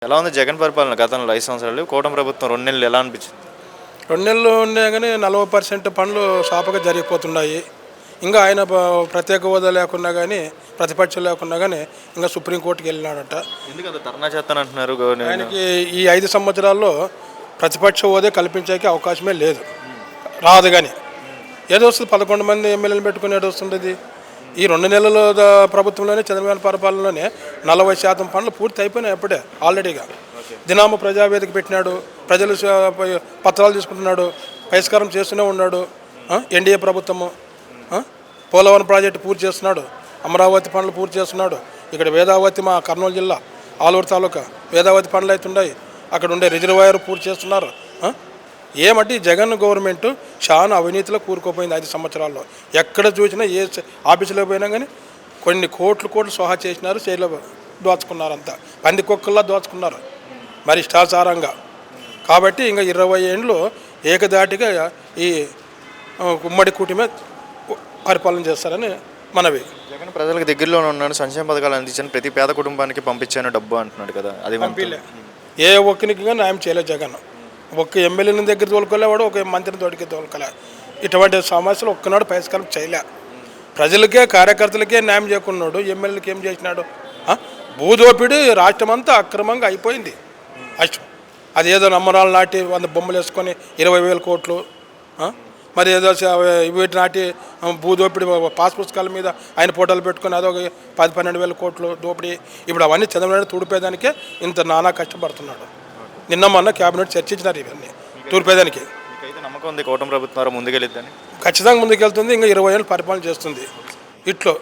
ఎలా ఉంది జగన్ పరిపాలన గతంలో 5 సంవత్సరాలు? కూటమి ప్రభుత్వం 2 నెలలు ఎలా అనిపించింది? 2 నెలలు ఉన్నాయి కానీ 40% పనులు సాఫీగా జరిగిపోతున్నాయి. ఇంకా ఆయన ప్రత్యేక హోదా లేకున్నా కానీ, ప్రతిపక్షం లేకున్నా కానీ ఇంకా సుప్రీంకోర్టుకి వెళ్ళినాడట. ఎందుకంత ధర్నా చేస్తానంటున్నారు? ఆయనకి ఈ 5 సంవత్సరాల్లో ప్రతిపక్ష హోదా కల్పించే అవకాశమే లేదు, రాదు. కానీ ఏదో వస్తుంది, 11 మంది ఎమ్మెల్యేలు పెట్టుకుని ఏదో వస్తుంది. ఈ 2 నెలల ప్రభుత్వంలోనే చంద్రబాబు పరిపాలనలోనే 40% పనులు పూర్తి అయిపోయినాయి అప్పుడే ఆల్రెడీగా. దినాము ప్రజావేదిక పెట్టినాడు, ప్రజలు పత్రాలు తీసుకుంటున్నాడు, పరిష్కారం చేస్తూనే ఉన్నాడు. ఎన్డీఏ ప్రభుత్వము పోలవరం ప్రాజెక్టు పూర్తి చేస్తున్నాడు, అమరావతి పనులు పూర్తి చేస్తున్నాడు. ఇక్కడ వేదావతి మా కర్నూలు జిల్లా ఆలూరు తాలూకా వేదావతి పనులు అవుతున్నాయి. అక్కడ ఉండే రిజర్వాయర్ పూర్తి చేస్తున్నారు. ఏమంటే జగన్ గవర్నమెంట్ చాలా అవినీతిలో కూరుకుపోయింది 5 సంవత్సరాల్లో. ఎక్కడ చూసినా ఏ ఆఫీసులో పోయినా కానీ కొన్ని కోట్లు సోహా చేసినారు, చేయలో దోచుకున్నారు. అంతా పందికొక్కల్లా దోచుకున్నారు మరి ఇష్టాచారంగా. కాబట్టి ఇంకా 20 ఏళ్ళు ఏకదాటిగా ఈ ఉమ్మడి కూటమి పరిపాలన చేస్తారని మనవి. జగన్ ప్రజలకు దగ్గరలోనే ఉన్నాడు, సంక్షేమ పథకాలు అందించాను, ప్రతి పేద కుటుంబానికి పంపించాను డబ్బు అంటున్నాడు కదా, అది పంపిలే. ఏ ఒక్కరికి న్యాయం చేయలేదు జగన్. ఒక్క ఎమ్మెల్యేని దగ్గర తోలుకోలేవాడు, ఒక మంత్రిని తోడికి తోలుకోలే. ఇటువంటి సమస్యలు ఒక్కనాడు పరిష్కారం చేయలే. ప్రజలకే కార్యకర్తలకే న్యాయం చేయకున్నాడు, ఎమ్మెల్యేలకి ఏం చేసినాడు? భూదోపిడి రాష్ట్రం అంతా అక్రమంగా అయిపోయింది. అదేదో నమ్మరాలు నాటి 100 బొమ్మలు వేసుకొని 20,000 కోట్లు, మరి ఏదో వీటి నాటి భూదోపిడి పాస్ పుస్తకాల మీద ఆయన ఫోటోలు పెట్టుకొని అదొక 10-12,000 కోట్లు దోపిడీ. ఇప్పుడు అవన్నీ చంద్రబాబు తూడిపోయేదానికే ఇంత నానా కష్టపడుతున్నాడు. నిన్న మొన్న క్యాబినెట్ చర్చించినారు ఇవన్నీ తూర్పేదానికి. నమ్మకం ఉంది కూటమి ప్రభుత్వం ముందుకెళ్ళిద్దని? ఖచ్చితంగా ముందుకెళ్తుంది. ఇంకా 20 ఏళ్ళు పరిపాలన చేస్తుంది ఇట్లో.